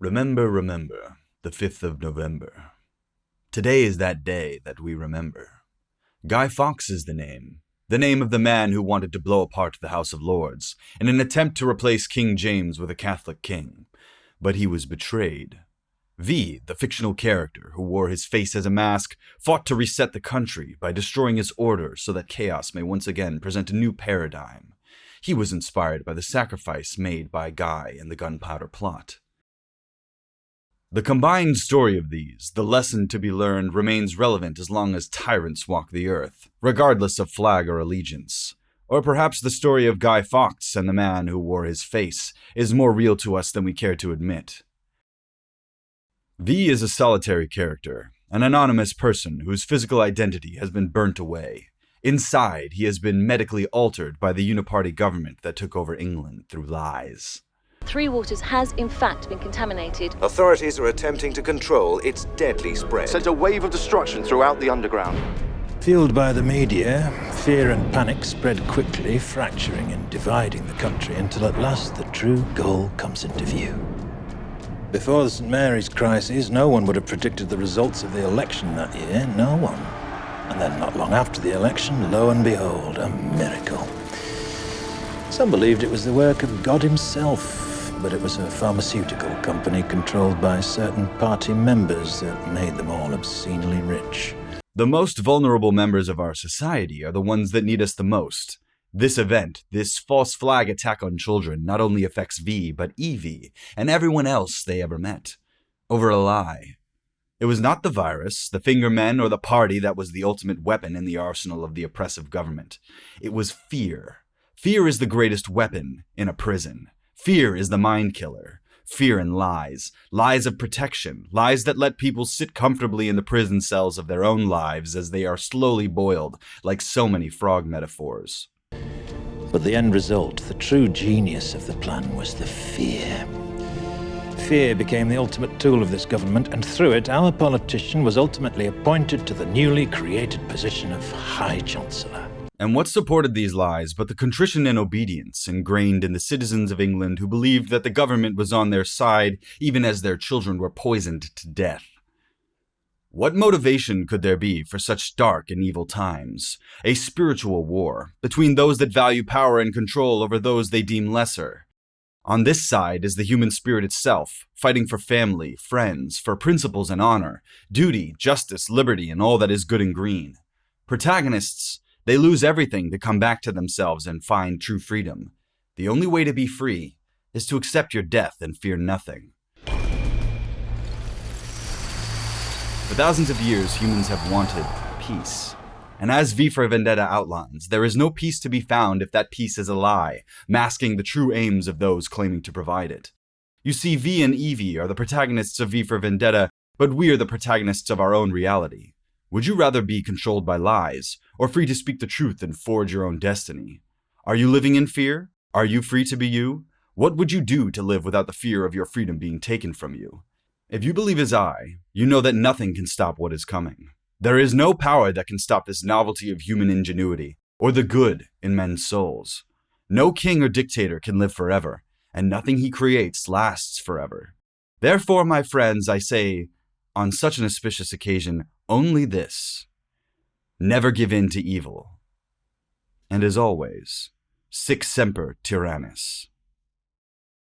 Remember, remember, the 5th of November. Today is that day that we remember. Guy Fawkes is the name of the man who wanted to blow apart the House of Lords in an attempt to replace King James with a Catholic king. But he was betrayed. V, the fictional character who wore his face as a mask, fought to reset the country by destroying its order so that chaos may once again present a new paradigm. He was inspired by the sacrifice made by Guy in the Gunpowder Plot. The combined story of these, the lesson to be learned, remains relevant as long as tyrants walk the earth, regardless of flag or allegiance. Or perhaps the story of Guy Fawkes and the man who wore his face is more real to us than we care to admit. V is a solitary character, an anonymous person whose physical identity has been burnt away. Inside, he has been medically altered by the uniparty government that took over England through lies. Three Waters has, in fact, been contaminated. Authorities are attempting to control its deadly spread. Sent a wave of destruction throughout the underground. Fueled by the media, fear and panic spread quickly, fracturing and dividing the country until at last the true goal comes into view. Before the St. Mary's crisis, no one would have predicted the results of the election that year, no one. And then not long after the election, lo and behold, a miracle. Some believed it was the work of God himself, but it was a pharmaceutical company controlled by certain party members that made them all obscenely rich. The most vulnerable members of our society are the ones that need us the most. This event, this false flag attack on children, not only affects V, but Evie, and everyone else they ever met. Over a lie. It was not the virus, the fingermen, or the party that was the ultimate weapon in the arsenal of the oppressive government. It was fear. Fear is the greatest weapon in a prison. Fear is the mind killer. Fear and lies. Lies of protection. Lies that let people sit comfortably in the prison cells of their own lives as they are slowly boiled, like so many frog metaphors. But the end result, the true genius of the plan, was the fear. Fear became the ultimate tool of this government, and through it, our politician was ultimately appointed to the newly created position of High Chancellor. And what supported these lies but the contrition and obedience ingrained in the citizens of England who believed that the government was on their side even as their children were poisoned to death? What motivation could there be for such dark and evil times? A spiritual war between those that value power and control over those they deem lesser. On this side is the human spirit itself, fighting for family, friends, for principles and honor, duty, justice, liberty, and all that is good and green. Protagonists, they lose everything to come back to themselves and find true freedom. The only way to be free is to accept your death and fear nothing. For thousands of years, humans have wanted peace. And as V for Vendetta outlines, there is no peace to be found if that peace is a lie, masking the true aims of those claiming to provide it. You see, V and Evie are the protagonists of V for Vendetta, but we are the protagonists of our own reality. Would you rather be controlled by lies, or free to speak the truth and forge your own destiny? Are you living in fear? Are you free to be you? What would you do to live without the fear of your freedom being taken from you? If you believe as I, you know that nothing can stop what is coming. There is no power that can stop this novelty of human ingenuity, or the good in men's souls. No king or dictator can live forever, and nothing he creates lasts forever. Therefore, my friends, I say, on such an auspicious occasion, only this: never give in to evil. And as always, sic semper tyrannis.